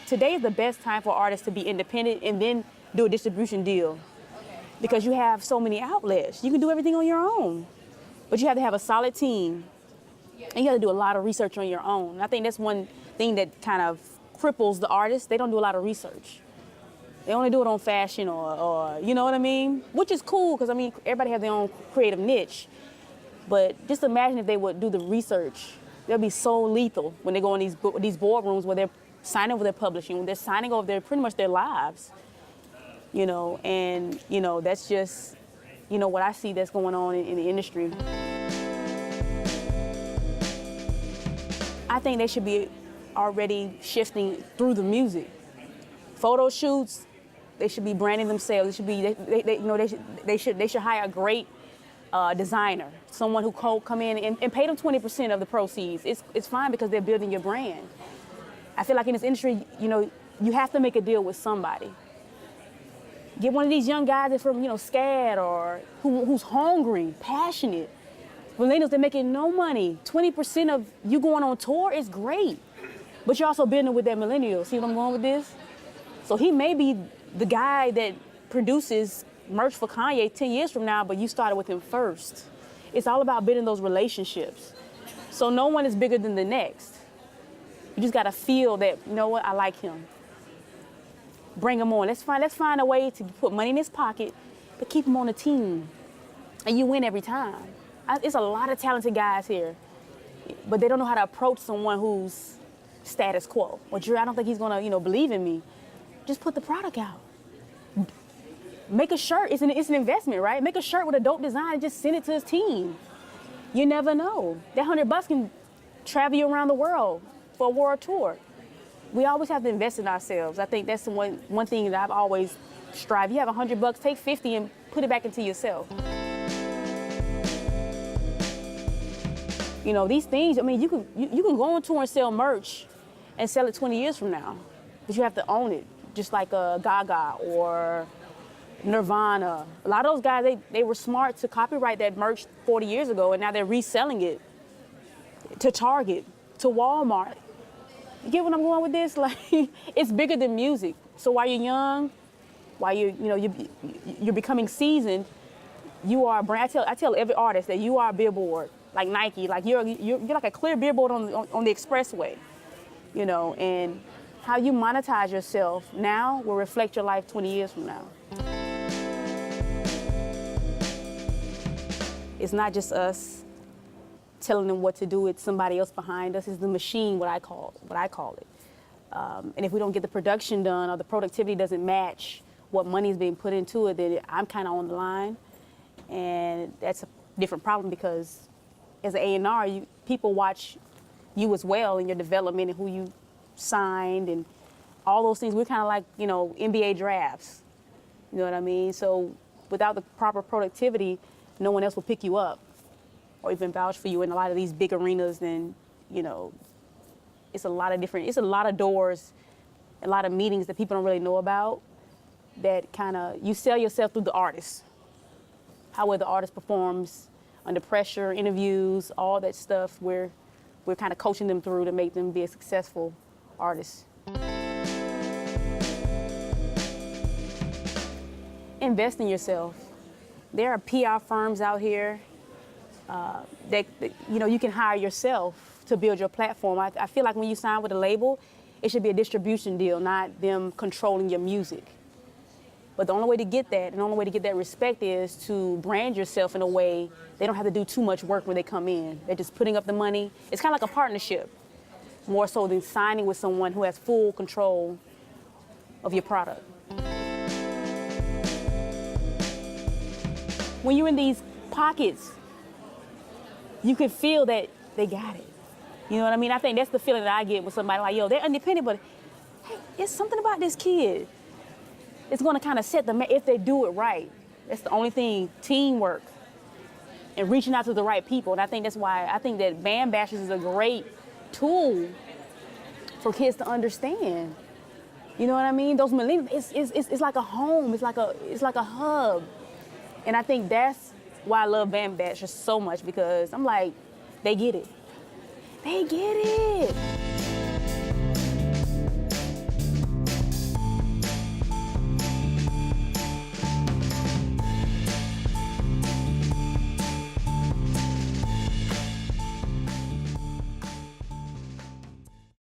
today is the best time for artists to be independent and then do a distribution deal. Because you have so many outlets. You can do everything on your own. But you have to have a solid team. And you have to do a lot of research on your own. And I think that's one thing that kind of cripples the artists. They don't do a lot of research. They only do it on fashion or you know what I mean? Which is cool, because I mean, everybody has their own creative niche. But just imagine if they would do the research. They'll be so lethal when they go in these boardrooms where they're signing over their publishing, when they're signing over their pretty much their lives. You know, and you know, that's just, you know, what I see that's going on in the industry. I think they should be already shifting through the music. Photo shoots, they should be branding themselves. They should be, they should hire a great designer, someone who come in and pay them 20% of the proceeds. It's fine because they're building your brand. I feel like in this industry, you know, you have to make a deal with somebody. Get one of these young guys that from, you know, SCAD or who's hungry, passionate. Millennials, they're making no money. 20% of you going on tour is great, but you're also building with that millennial. See what I'm going with this? So he may be the guy that produces merch for Kanye 10 years from now, but you started with him first. It's all about building those relationships. So no one is bigger than the next. You just gotta feel that, you know what, I like him. Bring him on. Let's find a way to put money in his pocket, but keep him on the team. And you win every time. It's a lot of talented guys here, but they don't know how to approach someone who's status quo. Well, Drew, I don't think he's gonna, you know, believe in me. Just put the product out. Make a shirt. It's an investment, right? Make a shirt with a dope design and just send it to his team. You never know. That $100 can travel you around the world for a world tour. We always have to invest in ourselves. I think that's the one thing that I've always strived. You have $100, take 50 and put it back into yourself. You know, these things, I mean, you can go on tour and sell merch and sell it 20 years from now, but you have to own it, just like Gaga or Nirvana. A lot of those guys, they were smart to copyright that merch 40 years ago, and now they're reselling it to Target, to Walmart. You get what I'm going with this? Like, it's bigger than music. So while you're young, while you're becoming seasoned, you are a brand. I tell every artist that you are a billboard, like Nike. Like you're like a clear billboard on the expressway, you know. And how you monetize yourself now will reflect your life 20 years from now. It's not just us telling them what to do. It's somebody else behind us. It's the machine, what I call it. And if we don't get the production done or the productivity doesn't match what money is being put into it, then I'm kind of on the line. And that's a different problem because as an A&R, people watch you as well in your development and who you signed and all those things. We're kind of like, you know, NBA drafts. You know what I mean? So without the proper productivity, no one else will pick you up or even vouch for you in a lot of these big arenas. Then, you know, it's a lot of doors, a lot of meetings that people don't really know about that kind of, you sell yourself through the artist. How well the artist performs under pressure, interviews, all that stuff, we're kind of coaching them through to make them be a successful artist. Invest in yourself. There are PR firms out here that you know, you can hire yourself to build your platform. I feel like when you sign with a label, it should be a distribution deal, not them controlling your music. But the only way to get that, and the only way to get that respect is to brand yourself in a way they don't have to do too much work when they come in. They're just putting up the money. It's kind of like a partnership, more so than signing with someone who has full control of your product. When you're in these pockets, you can feel that they got it. You know what I mean? I think that's the feeling that I get with somebody like, yo, they're independent, but hey, there's something about this kid. It's gonna kind of set them if they do it right. That's the only thing, teamwork and reaching out to the right people. And I think that's why I think that Bandbashers is a great tool for kids to understand. You know what I mean? Those millennials, it's like a home, it's like a hub. And I think that's why I love Bandbasher so much, because I'm like, they get it. They get it.